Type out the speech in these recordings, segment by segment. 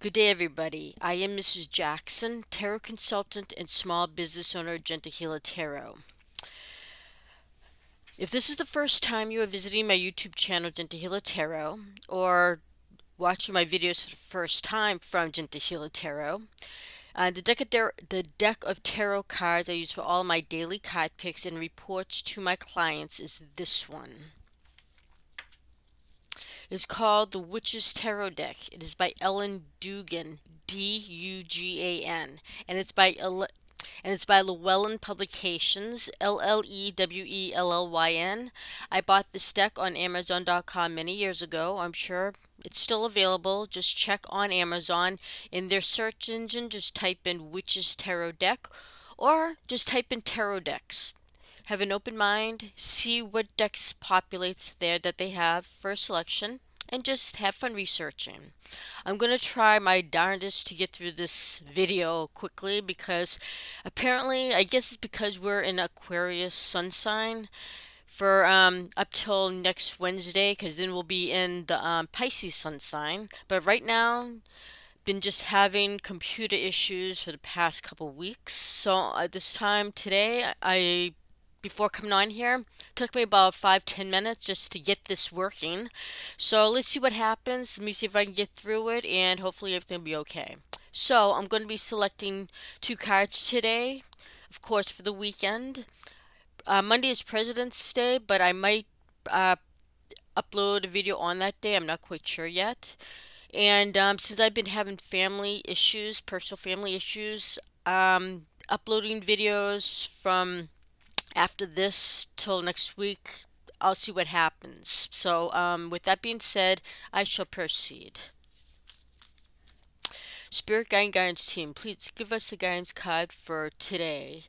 Good day, everybody. I am Mrs. Jackson, tarot consultant and small business owner at Gentahila Tarot. If this is the first time you are visiting my YouTube channel, Gentahila Tarot, or watching my videos for the first time from Gentahila Tarot, the deck of tarot cards I use for all my daily card picks and reports to my clients is this one. It's called the Witch's Tarot Deck. It is by Ellen Dugan, Dugan, and it's by Llewellyn Publications, Llewellyn. I bought this deck on Amazon.com many years ago. I'm sure it's still available. Just check on Amazon. In their search engine, just type in Witch's Tarot Deck or just type in Tarot Decks. Have an open mind, see what decks populates there that they have for selection, and just have fun researching. I'm going to try my darndest to get through this video quickly because apparently, I guess it's because we're in Aquarius sun sign for up till next Wednesday, because then we'll be in the Pisces sun sign. But right now, been just having computer issues for the past couple weeks. So at this time today, I before coming on here, took me about 5-10 minutes just to get this working. So let's see what happens. Let me see if I can get through it, and hopefully everything will be okay. So I'm going to be selecting two cards today, of course, for the weekend. Monday is President's Day, but I might uh, upload a video on that day. I'm not quite sure yet. And since I've been having family issues, personal family issues, uploading videos from after this till next week, I'll see what happens. So, with that being said, I shall proceed. Spirit Guide and Guidance Team, please give us the guidance card for today.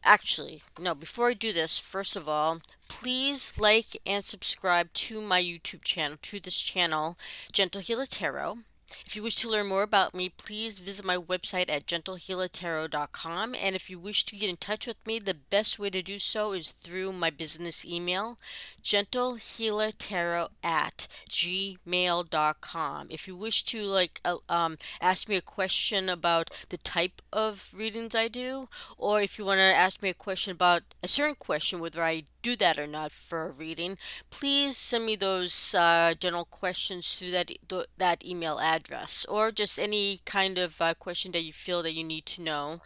Actually, no, before I do this, first of all, please like and subscribe to my YouTube channel, to this channel, Gentle Healer Tarot. If you wish to learn more about me, please visit my website at gentlehealertarot.com. And if you wish to get in touch with me, the best way to do so is through my business email, gentlehealertarot@gmail.com. If you wish to ask me a question about the type of readings I do, or if you want to ask me a question about a certain question, whether I do that or not for a reading, please send me those general questions through that email address, or just any kind of question that you feel that you need to know,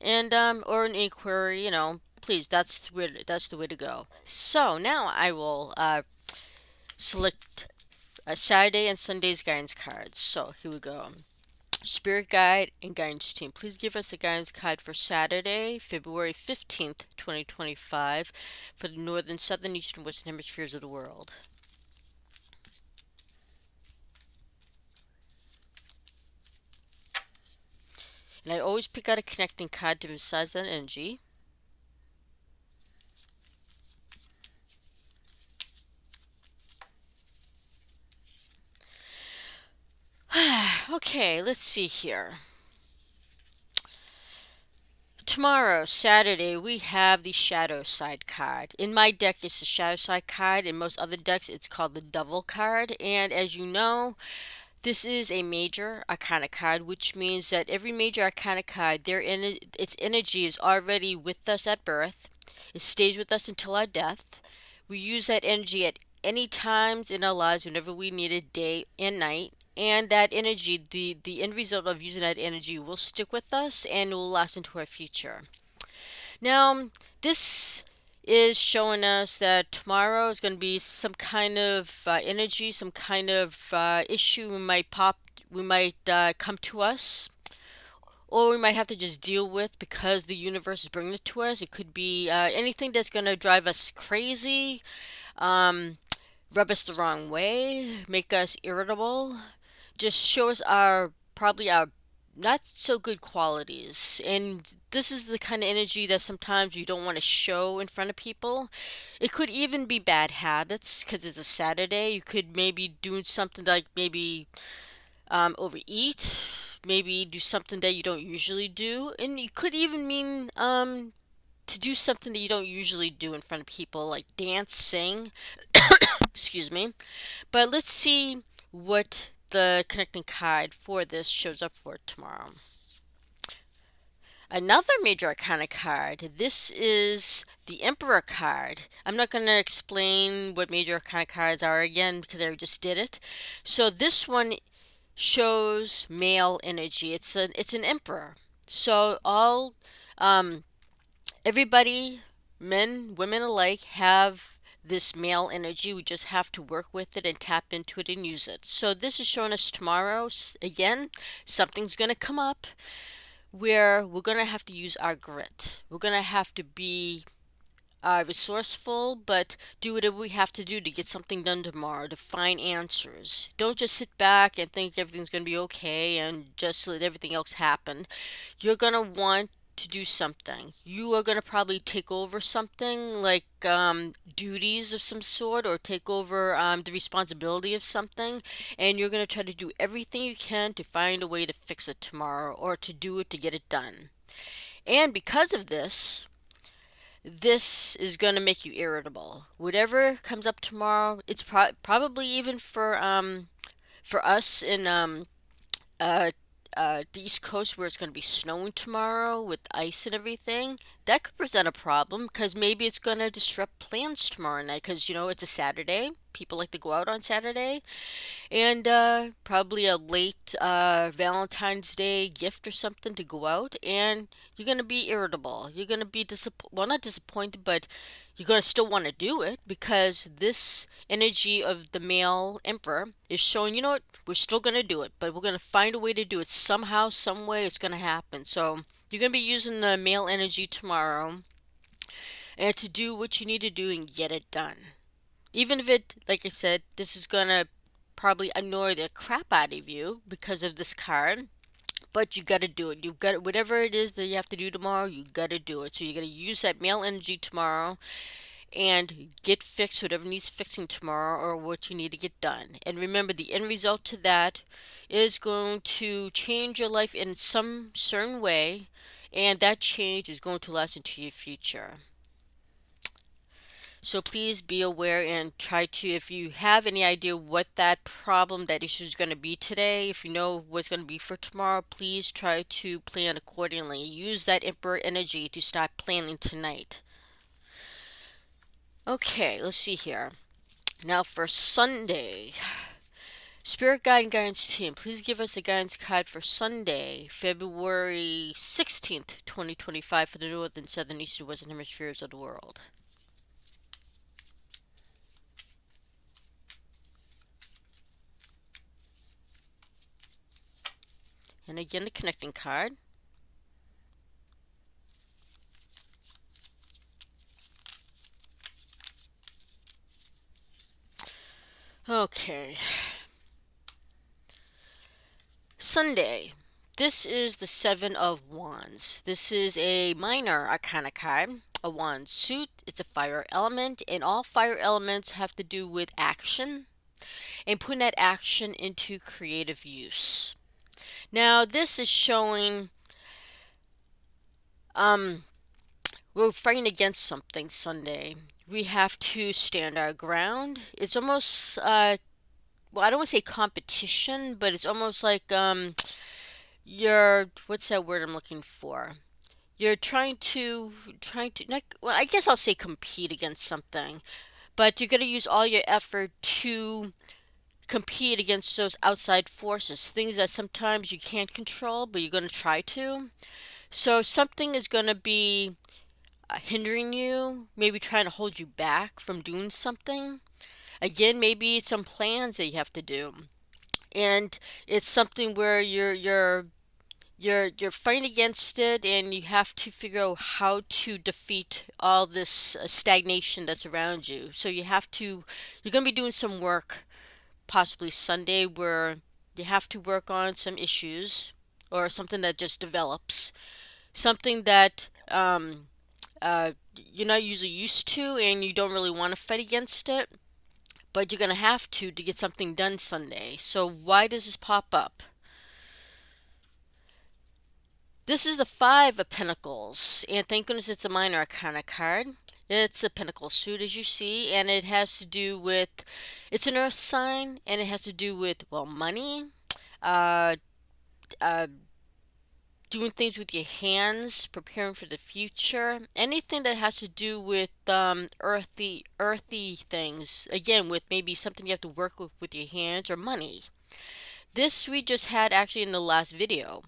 and or an inquiry. Please, that's the way to go. So now I will select Saturday and Sunday's guidance cards. So here we go. Spirit Guide and Guidance Team, please give us a guidance card for Saturday, February 15th, 2025, for the northern, southern, eastern, western hemispheres of the world. And I always pick out a connecting card to emphasize that energy. Okay, let's see here. Tomorrow, Saturday, we have the Shadow Side card. In my deck, it's the Shadow Side card. In most other decks, it's called the Devil card. And as you know, this is a major arcana card, which means that every major arcana card, its energy is already with us at birth. It stays with us until our death. We use that energy at any times in our lives whenever we need it, day and night. And that energy, the end result of using that energy will stick with us and will last into our future. Now, this is showing us that tomorrow is going to be some kind of energy, some kind of issue we might come to us, or we might have to just deal with because the universe is bringing it to us. It could be anything that's going to drive us crazy, rub us the wrong way, make us irritable, just show us probably our not so good qualities. And this is the kind of energy that sometimes you don't want to show in front of people. It could even be bad habits because it's a Saturday. You could maybe do something like maybe overeat, maybe do something that you don't usually do. And it could even mean to do something that you don't usually do in front of people, like dance, sing. Excuse me. But let's see what the connecting card for this shows up for tomorrow. Another major arcana card. This is the Emperor card. I'm not going to explain what major arcana cards are again because I just did it. So this one shows male energy. It's an emperor. So all everybody, men, women alike, have this male energy. We just have to work with it and tap into it and use it. So this is showing us tomorrow. Again, something's going to come up where we're going to have to use our grit. We're going to have to be resourceful, but do whatever we have to do to get something done tomorrow, to find answers. Don't just sit back and think everything's going to be okay and just let everything else happen. You're going to want to do something. You are going to probably take over something like duties of some sort, or take over the responsibility of something, and you're going to try to do everything you can to find a way to fix it tomorrow, or to do it to get it done. And because of this, this is going to make you irritable. Whatever comes up tomorrow, it's probably even for us in uh, the East Coast, where it's going to be snowing tomorrow with ice and everything. That could present a problem because maybe it's going to disrupt plans tomorrow night because, it's a Saturday. People like to go out on Saturday. And probably a late Valentine's Day gift or something to go out, and you're going to be irritable. You're going to be not disappointed, but you're going to still want to do it because this energy of the male emperor is showing, you know what, we're still going to do it, but we're going to find a way to do it. Somehow, some way, it's going to happen. So you're going to be using the male energy tomorrow and to do what you need to do and get it done. Even if it, like I said, this is going to probably annoy the crap out of you because of this card, but you got to do it. You've got whatever it is that you have to do tomorrow, you got to do it. So you got to use that male energy tomorrow and get fixed whatever needs fixing tomorrow, or what you need to get done. And remember, the end result to that is going to change your life in some certain way, and that change is going to last into your future. So please be aware and try to, if you have any idea what that problem, that issue is going to be today, if you know what's going to be for tomorrow, please try to plan accordingly. Use that Emperor energy to start planning tonight. Okay, let's see here. Now for Sunday. Spirit Guide and Guidance Team, please give us a guidance card for Sunday, February 16th, 2025 for the Northern, Southern, East, and Western Hemispheres of the world. And again, the connecting card. Okay. Sunday. This is the Seven of Wands. This is a minor arcana card, a wand suit. It's a fire element, and all fire elements have to do with action and putting that action into creative use. Now, this is showing we're fighting against something Sunday. We have to stand our ground. It's almost well, I don't want to say competition, but it's almost like you're, what's that word I'm looking for? You're trying to not, well, I guess I'll say compete against something, but you're going to use all your effort to compete against those outside forces, things that sometimes you can't control, but you're going to try to. So something is going to be hindering you, maybe trying to hold you back from doing something. Again, maybe some plans that you have to do, and it's something where you're fighting against it, and you have to figure out how to defeat all this stagnation that's around you. So you're going to be doing some work, possibly Sunday, where you have to work on some issues or something that just develops, something that you're not usually used to, and you don't really want to fight against it, but you're going to have to get something done Sunday. So why does this pop up? This is the Five of Pentacles, and thank goodness it's a Minor Arcana card. It's a pentacle suit, as you see, and it has to do with, it's an earth sign, and it has to do with, well, money, uh, uh, doing things with your hands, preparing for the future, anything that has to do with earthy things. Again, with maybe something you have to work with your hands or money. This we just had actually in the last video.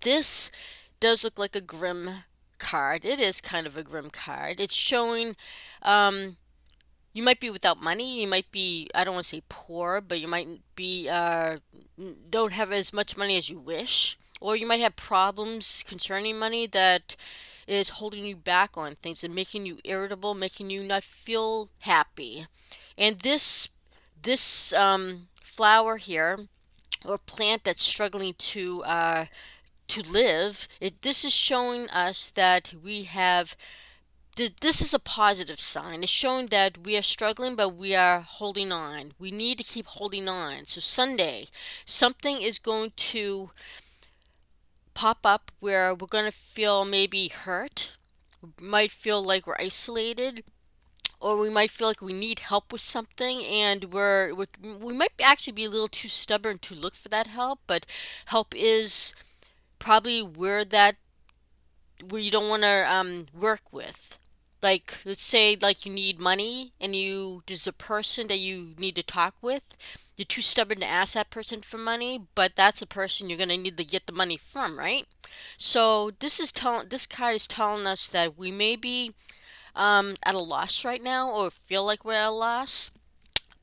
This does look like a grim card. It is kind of a grim card. It's showing um, you might be without money. You might be, I don't want to say poor, but you might be, don't have as much money as you wish. Or you might have problems concerning money that is holding you back on things and making you irritable, making you not feel happy. And this flower here, or plant that's struggling to live, this is showing us that we have this is a positive sign. It's showing that we are struggling, but we are holding on. We need to keep holding on. So Sunday, something is going to pop up where we're going to feel maybe hurt, might feel like we're isolated, or we might feel like we need help with something, and we might actually be a little too stubborn to look for that help. But help is probably where you don't want to work with. Like, let's say, like, you need money and there's a person that you need to talk with. You're too stubborn to ask that person for money, but that's the person you're going to need to get the money from, right? So this card is telling us that we may be at a loss right now, or feel like we're at a loss.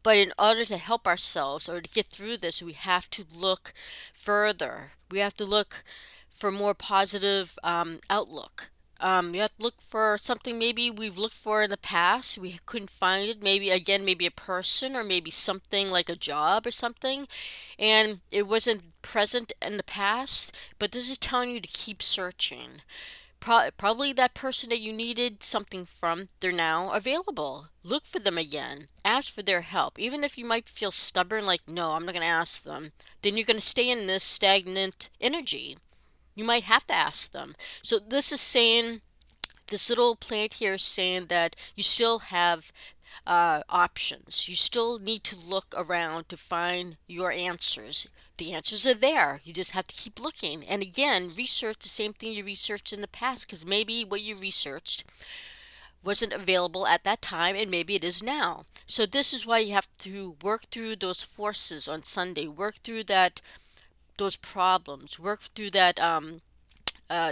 But in order to help ourselves or to get through this, we have to look further. We have to look for more positive outlook. You have to look for something maybe we've looked for in the past. We couldn't find it. Maybe, again, maybe a person, or maybe something like a job or something. And it wasn't present in the past. But this is telling you to keep searching. Probably that person that you needed something from, they're now available. Look for them again. Ask for their help. Even if you might feel stubborn, like, no, I'm not going to ask them, then you're going to stay in this stagnant energy. You might have to ask them. So this is saying, this little plant here is saying that you still have options. You still need to look around to find your answers. The answers are there. You just have to keep looking. And again, research the same thing you researched in the past, because maybe what you researched wasn't available at that time, and maybe it is now. So this is why you have to work through those forces on Sunday. Work through those problems. Work through that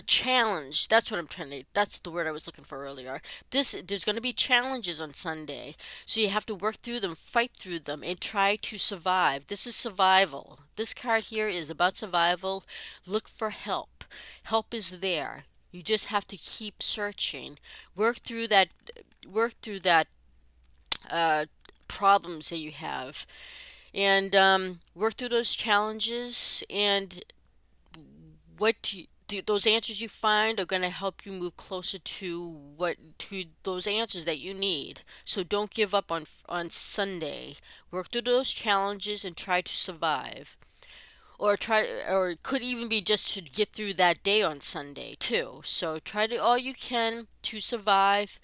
challenge. That's the word I was looking for earlier. There's going to be challenges on Sunday. So you have to work through them, fight through them, and try to survive. This is survival. This card here is about survival. Look for help. Help is there. You just have to keep searching. Work through that uh, problems that you have, and work through those challenges, and those answers you find are going to help you move closer to those answers that you need. So don't give up on Sunday. Work through those challenges and try to survive. Or it could even be just to get through that day on Sunday too. So try to all you can to survive.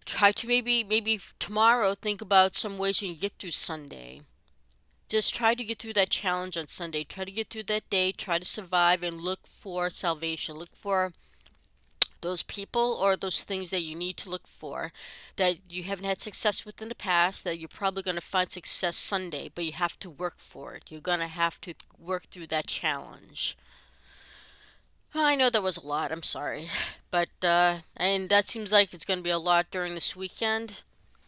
Try to maybe tomorrow think about some ways you can get through Sunday. Just try to get through that challenge on Sunday. Try to get through that day. Try to survive and look for salvation. Look for those people or those things that you need to look for that you haven't had success with in the past, that you're probably going to find success Sunday, but you have to work for it. You're going to have to work through that challenge. I know that was a lot. I'm sorry. But, and that seems like it's going to be a lot during this weekend.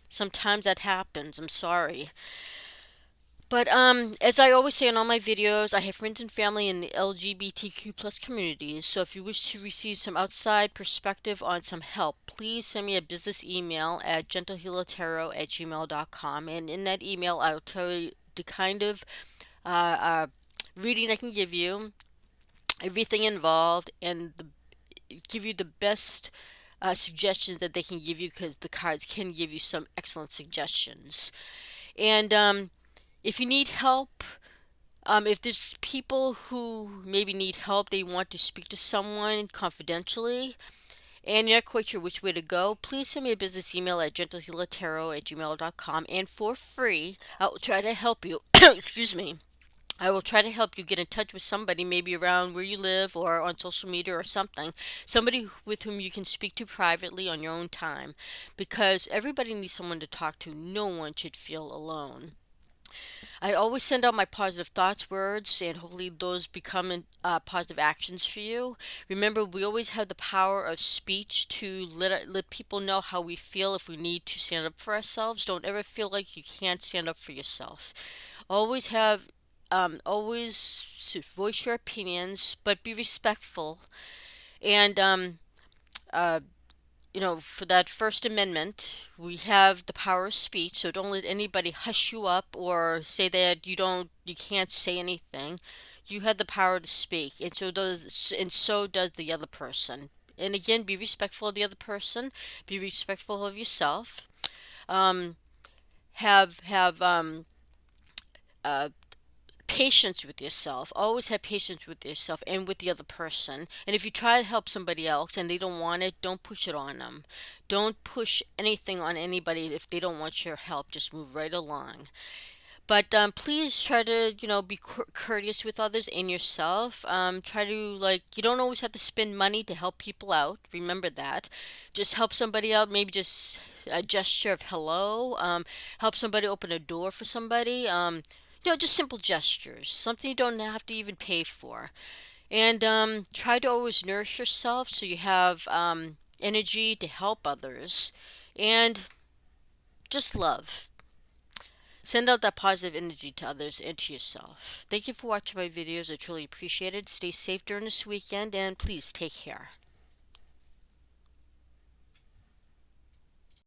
Sometimes that happens. I'm sorry. But as I always say in all my videos, I have friends and family in the LGBTQ plus communities. So if you wish to receive some outside perspective on some help, please send me a business email at gentlehealertarot@gmail.com. And in that email, I'll tell you the kind of uh, uh, reading I can give you, everything involved, and give you the best suggestions that they can give you, because the cards can give you some excellent suggestions. And if you need help, if there's people who maybe need help, they want to speak to someone confidentially, and you're not quite sure which way to go, please send me a business email at gentlehealertarot@gmail.com, and for free, I'll try to help you. Excuse me. I will try to help you get in touch with somebody, maybe around where you live or on social media or something, somebody with whom you can speak to privately on your own time, because everybody needs someone to talk to. No one should feel alone. I always send out my positive thoughts, words, and hopefully those become positive actions for you. Remember, we always have the power of speech to let people know how we feel if we need to stand up for ourselves. Don't ever feel like you can't stand up for yourself. Always have, always voice your opinions, but be respectful. And uh, for that First Amendment, we have the power of speech, so don't let anybody hush you up or say that you can't say anything. You have the power to speak, and so does the other person. And again, be respectful of the other person, be respectful of yourself. Um, have uh, patience with yourself. Always have patience with yourself and with the other person. And if you try to help somebody else and they don't want it, don't push it on them. Don't push anything on anybody if they don't want your help. Just move right along. But please try to, be courteous with others and yourself. Try to, you don't always have to spend money to help people out. Remember that. Just help somebody out, maybe just a gesture of hello. Help somebody open a door for somebody. Just simple gestures, something you don't have to even pay for. And try to always nourish yourself so you have energy to help others. And just love. Send out that positive energy to others and to yourself. Thank you for watching my videos. I truly appreciate it. Stay safe during this weekend and please take care.